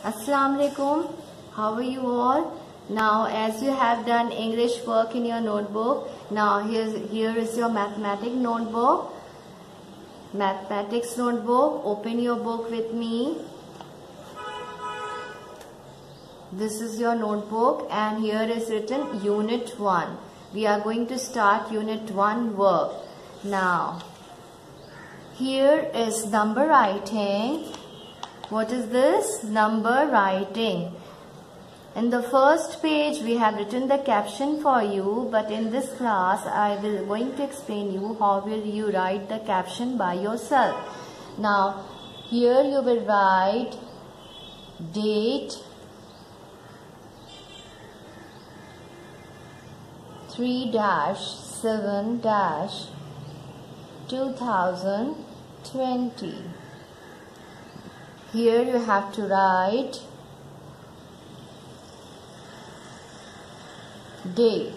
Assalamu alaikum. How are you all? Now, as you have done English work in your notebook, now here is your mathematics notebook. Mathematics notebook. Open your book with me. This is your notebook, and here is written Unit 1. We are going to start Unit 1 work. Now, here is number writing. What is this? Number writing. In the first page, we have written the caption for you, but in this class, I will going to explain you how will you write the caption by yourself. Now, here you will write date 3-7-2020. Here you have to write day,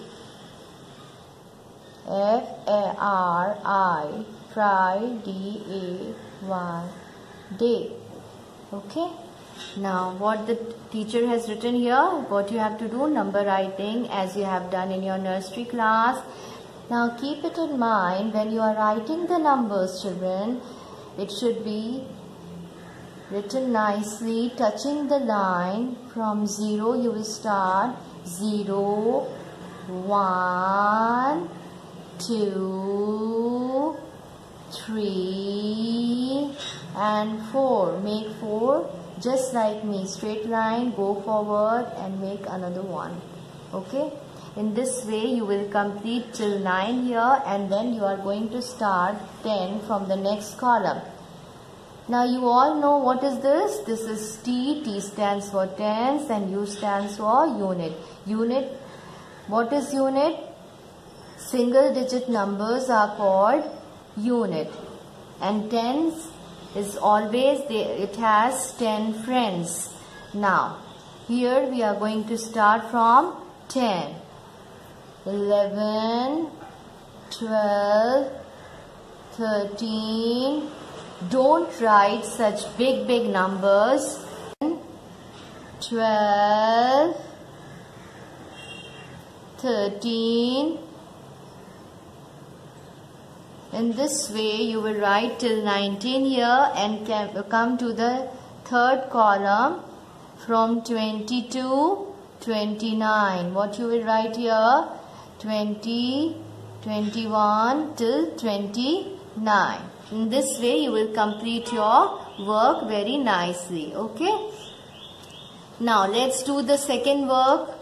F-A-R-I, D-A-Y, day. Okay. Now what the teacher has written here, what you have to do, number writing as you have done in your nursery class. Now keep it in mind, when you are writing the numbers, children, it should be written nicely, touching the line. From 0 you will start 0, 1, 2, 3 and 4. Make 4 just like me, straight line, go forward and make another one. Okay, in this way you will complete till 9 here, and then you are going to start 10 from the next column. Now you all know what is this? This is T. T stands for tens and U stands for unit. Unit, what is unit? Single digit numbers are called unit, and tens is always there, it has 10 friends. Now here we are going to start from 10, 11, 12, 13. Don't write such big numbers. 12, 13. In this way you will write till 19 here, and come to the third column from 20 to 29. What you will write here? 20, 21 till 29. In this way you will complete your work very nicely. Okay. Now let's do the second work.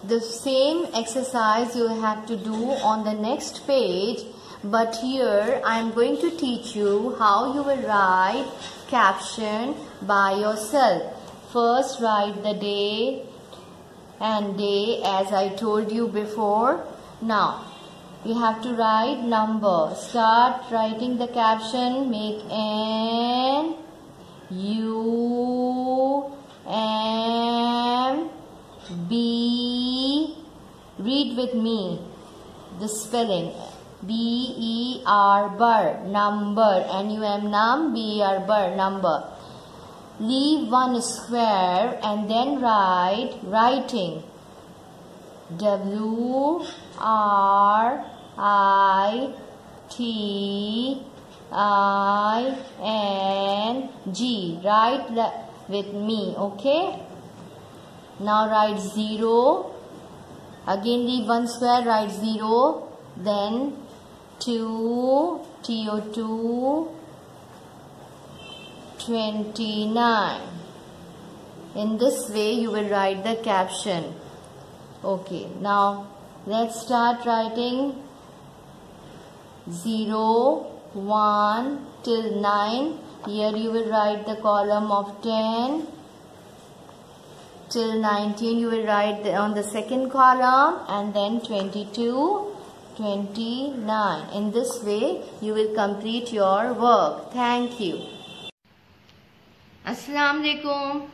The same exercise you have to do on the next page, but here I am going to teach you how you will write caption by yourself. First write the day and day as I told you before. Now you have to write number. Start writing the caption. Make N U M B. Read with me the spelling. B-E-R, bar, number. N-U-M, num, B-E-R, bar, number. Leave one square and then write writing. W-R-I-T-I-N-G. Write with me, okay? Now write 0. Again leave one square, write 0. Then 2, T-O-2, 29. In this way you will write the caption. Okay, now let's start writing 0, 1 till 9. Here you will write the column of 10 till 19. You will write on the second column, and then 22, 29. In this way you will complete your work. Thank you. Assalamu alaikum.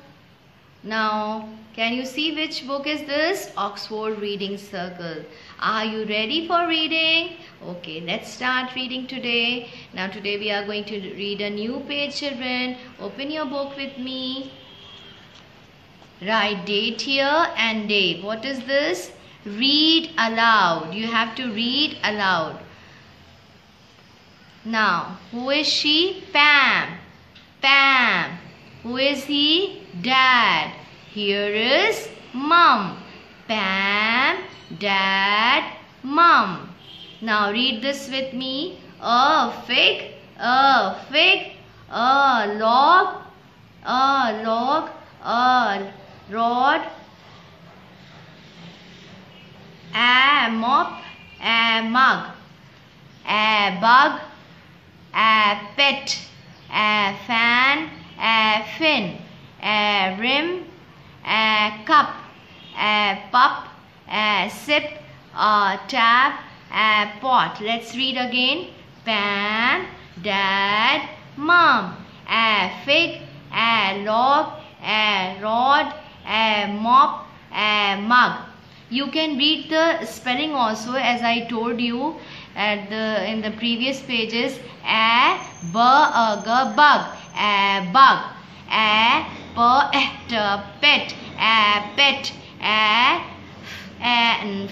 Now, can you see which book is this? Oxford Reading Circle. Are you ready for reading? Okay, let's start reading today. Now, today we are going to read a new page, children. Open your book with me. Write date here and day. What is this? Read aloud. You have to read aloud. Now, who is she? Pam. Pam. Who is he? Dad. Here is Mum. Pam, Dad, Mum. Now read this with me. A fig, a fig, a log, a log, a rod, a mop, a mug, a bug, a pet, a fan, a fin, a rim, a cup, a pup, a sip, a tap, a pot. Let's read again. Pam, Dad, Mum. A fig, a log, a rod, a mop, a mug. You can read the spelling also, as I told you in the previous pages. A bug, a bug, a pet, a pet, a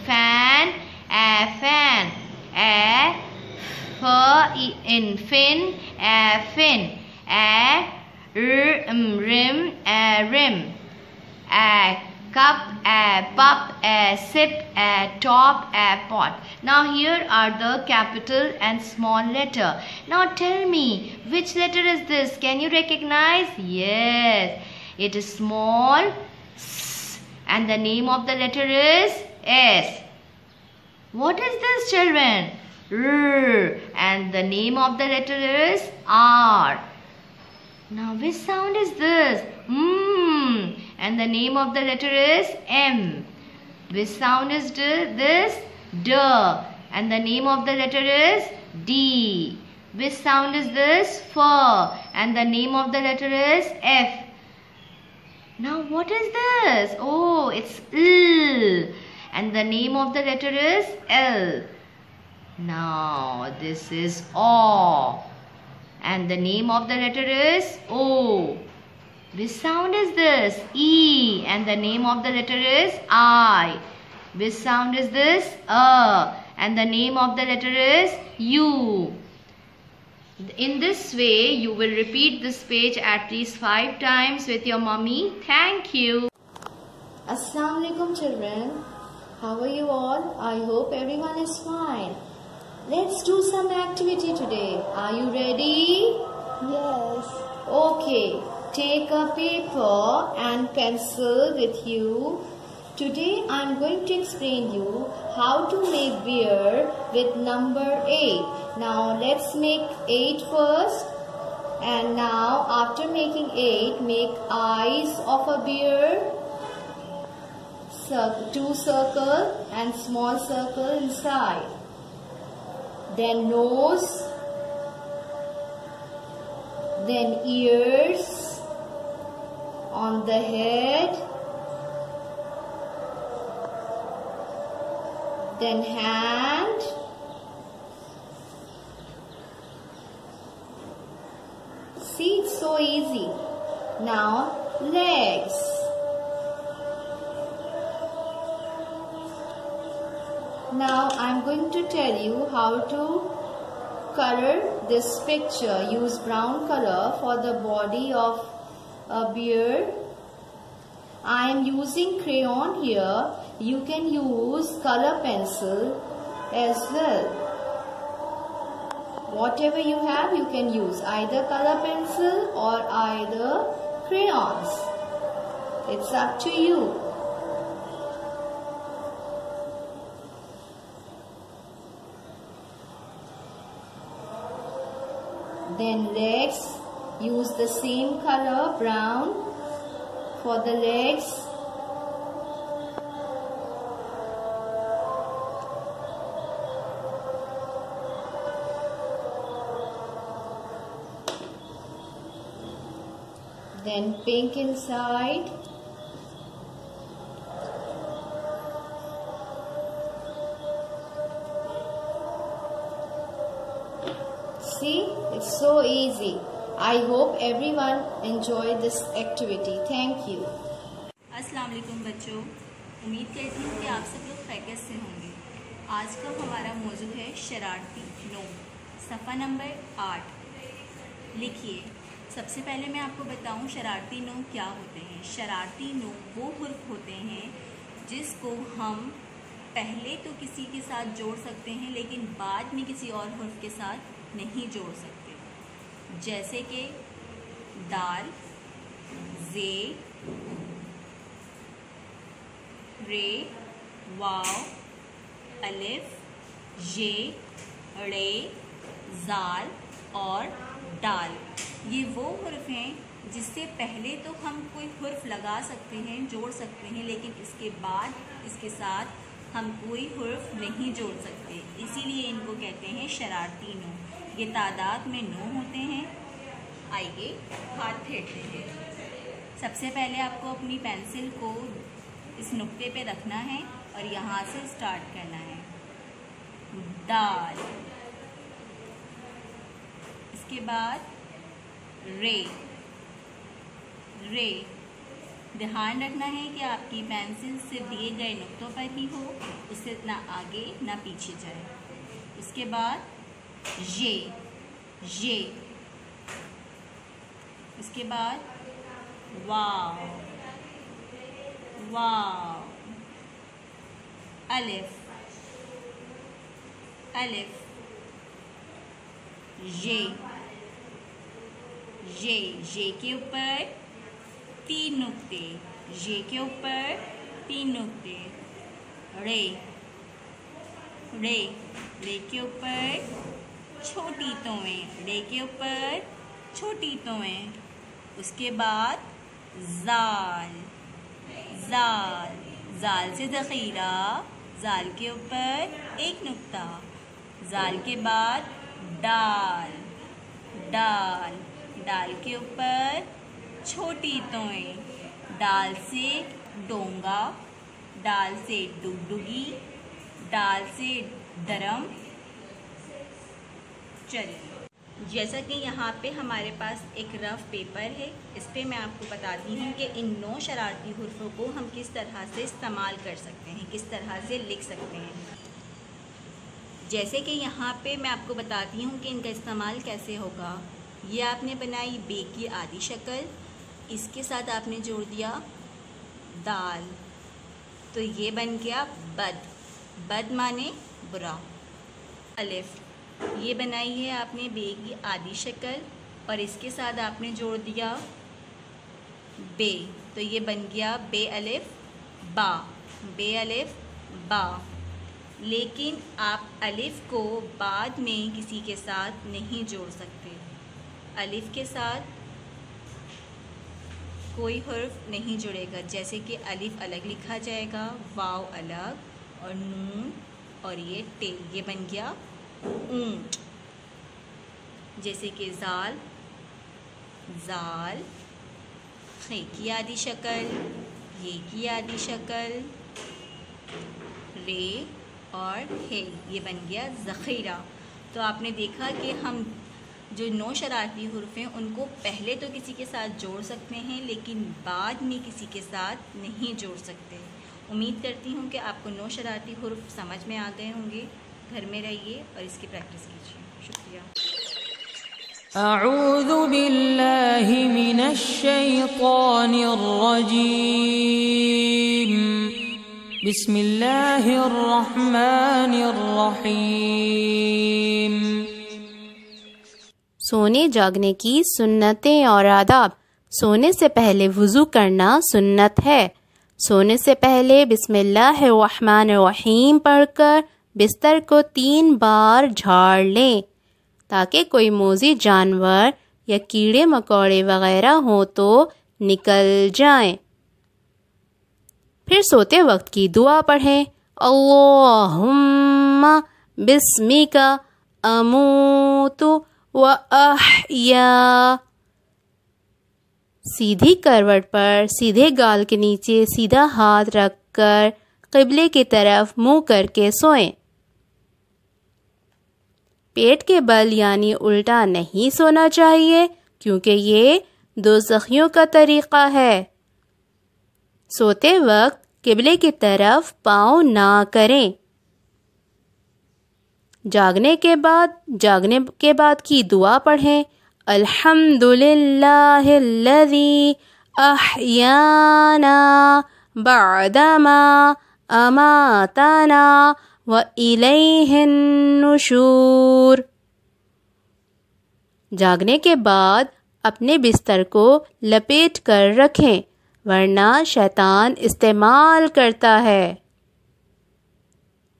fan, a fan, a in fin, a fin, a rim, a rim, a cup, a pup, a sip, a top, a pot. Now here are the capital and small letter. Now tell me, which letter is this? Can you recognize? Yes, it is small s, and the name of the letter is S. What is this, children? R, and the name of the letter is R. Now which sound is this? And the name of the letter is M. Which sound is this? D, and the name of the letter is D. Which sound is this? F, and the name of the letter is F. Now what is this? Oh, it's L, and the name of the letter is L. Now this is O, and the name of the letter is O. Which sound is this? E, and the name of the letter is I. Which sound is this? And the name of the letter is U. In this way, you will repeat this page at least 5 times with your mummy. Thank you. Assalamu alaikum, children. How are you all? I hope everyone is fine. Let's do some activity today. Are you ready? Yes. Okay. Take a paper and pencil with you. Today I am going to explain you how to make beer with number 8. Now let's make 8 first. And now after making 8, make eyes of a beer. 2 circle and small circle inside. Then nose. Then ears. On the head, then hand, see, it's so easy. Now legs, now I'm going to tell you how to color this picture. Use brown color for the body of a beer. I am using crayon here. You can use color pencil as well. Whatever you have, you can use either color pencil or either crayons. It's up to you. Then legs. Use the same color, brown, for the legs. Then pink inside. See, it's so easy. I hope everyone enjoyed this activity. Thank you. अस्सलाम वालेकुम बच्चों, उम्मीद करती हूँ कि आप सब लोग खैरियत से होंगे। आज का हमारा मौजू है शरारती नो, सफ़ा नंबर 8। लिखिए, सबसे पहले मैं आपको बताऊँ शरारती नो क्या होते हैं। शरारती नो वो हुर्फ होते हैं जिसको हम पहले तो किसी के साथ जोड़ सकते हैं लेकिन बाद में किसी और हुर्फ के साथ नहीं जोड़ सकते, जैसे कि दाल, जे, रे, वाव, अलिफ, ये, रे, जाल और डाल। ये वो हुर्फ हैं जिससे पहले तो हम कोई हुर्फ लगा सकते हैं, जोड़ सकते हैं, लेकिन इसके बाद इसके साथ हम कोई हुर्फ नहीं जोड़ सकते, इसीलिए इनको कहते हैं शरारती नो। ये तादाद में 9 होते हैं। आइए हाथ फेरते हैं। सबसे पहले आपको अपनी पेंसिल को इस नुक्ते पे रखना है और यहाँ से स्टार्ट करना है। दाल, इसके बाद रे, रे। ध्यान रखना है कि आपकी पेंसिल सिर्फ दिए गए नुक्तों पर ही हो, उससे ना आगे ना पीछे जाए। उसके बाद ये, इसके बाद वाव, वाव, अलिफ, अलिफ, ये के ऊपर 3 नुक्ते, ये के ऊपर 3 नुक्ते, रे, रे, रे के ऊपर छोटी तोएं, रे के ऊपर छोटी तोएं। उसके बाद जाल, जाल, जाल से ज़ख़ीरा, जाल के ऊपर 1 नुक्ता, जाल के बाद डाल, डाल, डाल के ऊपर छोटी तोएं, डाल से डोंगा, डाल से डुगडुगी, डाल से दरम। चलिए, जैसा कि यहाँ पे हमारे पास एक रफ पेपर है, इस पे मैं आपको बताती हूँ कि इन 9 शरारती हुर्फों को हम किस तरह से इस्तेमाल कर सकते हैं, किस तरह से लिख सकते हैं। जैसे कि यहाँ पे मैं आपको बताती हूँ कि इनका इस्तेमाल कैसे होगा। ये आपने बनाई बे की आधी शक्ल, इसके साथ आपने जोड़ दिया दाल, तो ये बन गया बद, बद माने बुरा। अलिफ, ये बनाई है आपने बे की आधी शक्ल और इसके साथ आपने जोड़ दिया बे, तो ये बन गया बे अलिफ बा, बे अलिफ बा। लेकिन आप अलिफ को बाद में किसी के साथ नहीं जोड़ सकते, अलिफ के साथ कोई हुर्फ नहीं जुड़ेगा। जैसे कि अलिफ अलग लिखा जाएगा, वाव अलग और नून और ये टे, ये बन गया ऊंट। जैसे कि जाल, जाल, खे की आधी शक्ल, ये की आधी शक्ल, रे और हे, ये बन गया ज़ख़ीरा। तो आपने देखा कि हम जो 9 शरारती हुर्फ हैं उनको पहले तो किसी के साथ जोड़ सकते हैं लेकिन बाद में किसी के साथ नहीं जोड़ सकते। उम्मीद करती हूँ कि आपको 9 शरारती हुर्फ समझ में आ गए होंगे। घर में रहिए और इसकी प्रैक्टिस कीजिए। शुक्रिया। अऊज़ु बिल्लाहि मिनश शैतानिर रजीम। बिस्मिल्लाहिर रहमानिर रहीम। सोने जागने की सुन्नतें और आदाब। सोने से पहले वुज़ू करना सुन्नत है। सोने से पहले बिस्मिल्लाहिर्रहमानिर्रहीम पढ़कर बिस्तर को 3 बार झाड़ लें ताकि कोई मोज़ी जानवर या कीड़े मकोड़े वगैरह हो तो निकल जाएं। फिर सोते वक्त की दुआ पढ़ें, अल्लाहुम्मा बिस्मिका अमूतु व अहया। सीधी करवट पर सीधे गाल के नीचे सीधा हाथ रखकर क़िबले की तरफ मुंह करके सोएं। पेट के बल यानी उल्टा नहीं सोना चाहिए, क्योंकि ये दोज़खियों का तरीक़ा है। सोते वक्त किबले की तरफ पाँव ना करें। जागने के बाद की दुआ पढ़ें। अल्हम्दुलिल्लाहिल्लज़ी अहयाना बअदमा अमातना व इलैहिन नुशूर। जागने के बाद अपने बिस्तर को लपेट कर रखें, वरना शैतान इस्तेमाल करता है।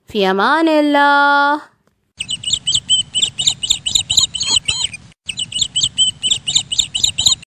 फ़ी अमानिल्लाह।